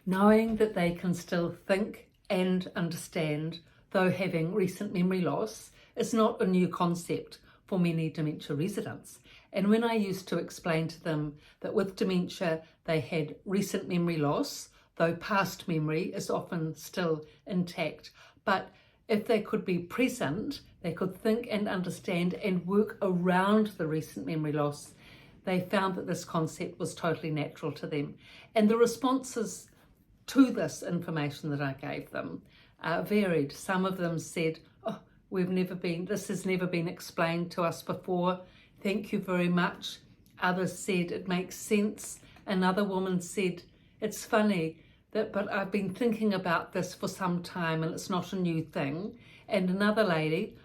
Knowing that they can still think and understand, though having recent memory loss, is not a new concept for many dementia residents. And when I used to explain to them that with dementia they had recent memory loss, though past memory is often still intact, but if they could be present, they could think and understand and work around the recent memory loss, they found that this concept was totally natural to them. And the responses to this information that I gave them varied. Some of them said, "Oh, this has never been explained to us before. Thank you very much." Others said, "It makes sense." Another woman said, "It's funny, but I've been thinking about this for some time and it's not a new thing." And another lady,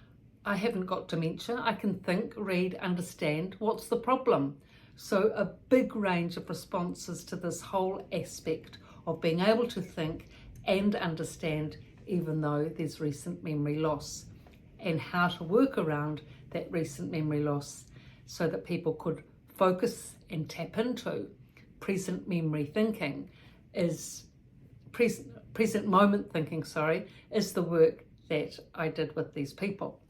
"I haven't got dementia. I can think, read, understand. What's the problem?" So a big range of responses to this whole aspect of being able to think and understand even though there's recent memory loss, and how to work around that recent memory loss so that people could focus and tap into present memory thinking is present moment thinking, is the work that I did with these people.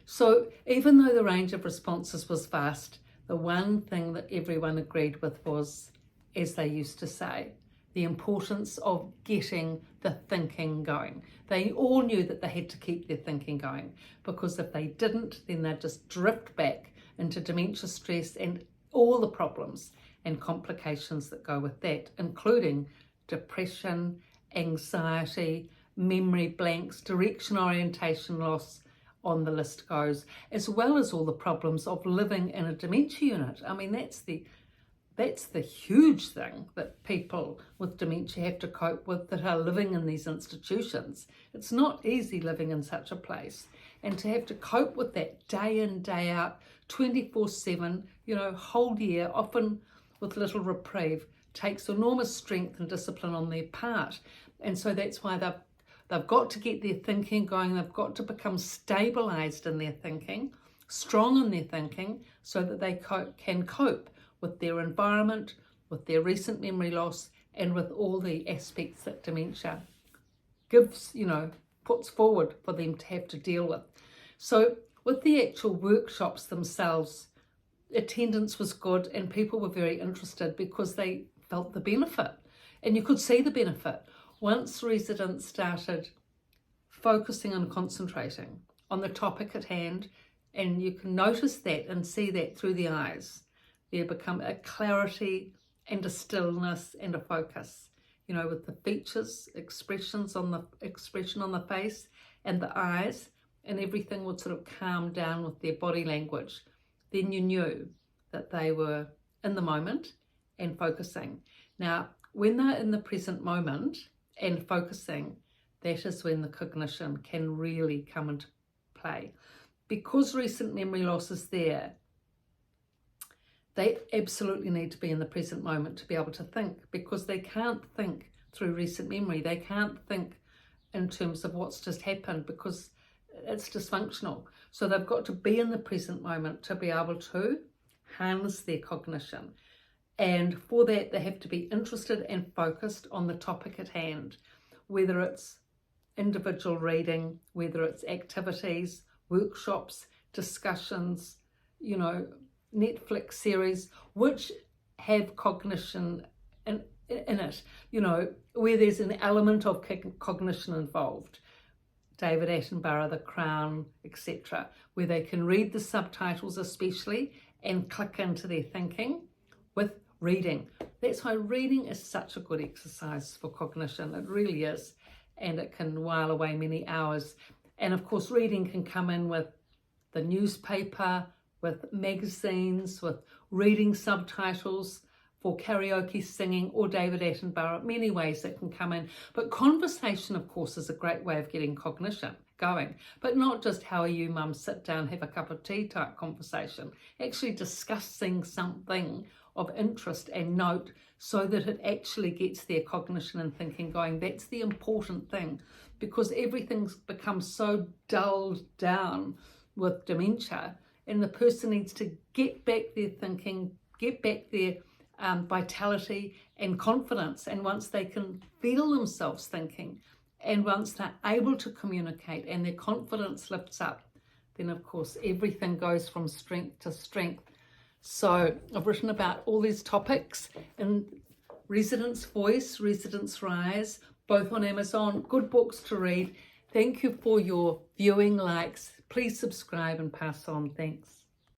So even though the range of responses was vast, the one thing that everyone agreed with was, as they used to say, the importance of getting the thinking going. They all knew that they had to keep their thinking going, because if they didn't, then they'd just drift back into dementia stress and all the problems and complications that go with that, including depression, anxiety, memory blanks, direction orientation loss, on the list goes, as well as all the problems of living in a dementia unit. I mean, that's the huge thing that people with dementia have to cope with that are living in these institutions. It's not easy living in such a place, and to have to cope with that day in, day out, 24/7, whole year, often with little reprieve, takes enormous strength and discipline on their part. And so that's why they've got to get their thinking going. They've got to become stabilized in their thinking, strong in their thinking, so that they can cope with their environment, with their recent memory loss, and with all the aspects that dementia gives, puts forward for them to have to deal with. So with the actual workshops themselves, attendance was good and people were very interested because they felt the benefit, and you could see the benefit. Once residents started focusing and concentrating on the topic at hand, and you can notice that and see that through the eyes, there become a clarity and a stillness and a focus, with the features, expression on the face and the eyes, and everything would sort of calm down with their body language. Then you knew that they were in the moment and focusing. Now, when they're in the present moment and focusing, that is when the cognition can really come into play. Because recent memory loss is there, they absolutely need to be in the present moment to be able to think, because they can't think through recent memory. They can't think in terms of what's just happened because it's dysfunctional. So they've got to be in the present moment to be able to harness their cognition. And for that, they have to be interested and focused on the topic at hand, whether it's individual reading, whether it's activities, workshops, discussions, Netflix series, which have cognition in it, where there's an element of cognition involved. David Attenborough, The Crown, etc., where they can read the subtitles especially and click into their thinking with reading. That's why reading is such a good exercise for cognition. It really is, and it can while away many hours. And of course, reading can come in with the newspaper, with magazines, with reading subtitles, for karaoke singing, or David Attenborough, many ways that can come in. But conversation, of course, is a great way of getting cognition going, but not just how are you, mum, sit down, have a cup of tea type conversation, actually discussing something of interest and note so that it actually gets their cognition and thinking going. That's the important thing, because everything's become so dulled down with dementia, and the person needs to get back their thinking, get back their vitality and confidence. And once they can feel themselves thinking, and once they're able to communicate and their confidence lifts up, then of course everything goes from strength to strength. So I've written about all these topics in Residents' Voice, Residents' Rise, both on Amazon. Good books to read. Thank you for your viewing, likes. Please subscribe and pass on. Thanks.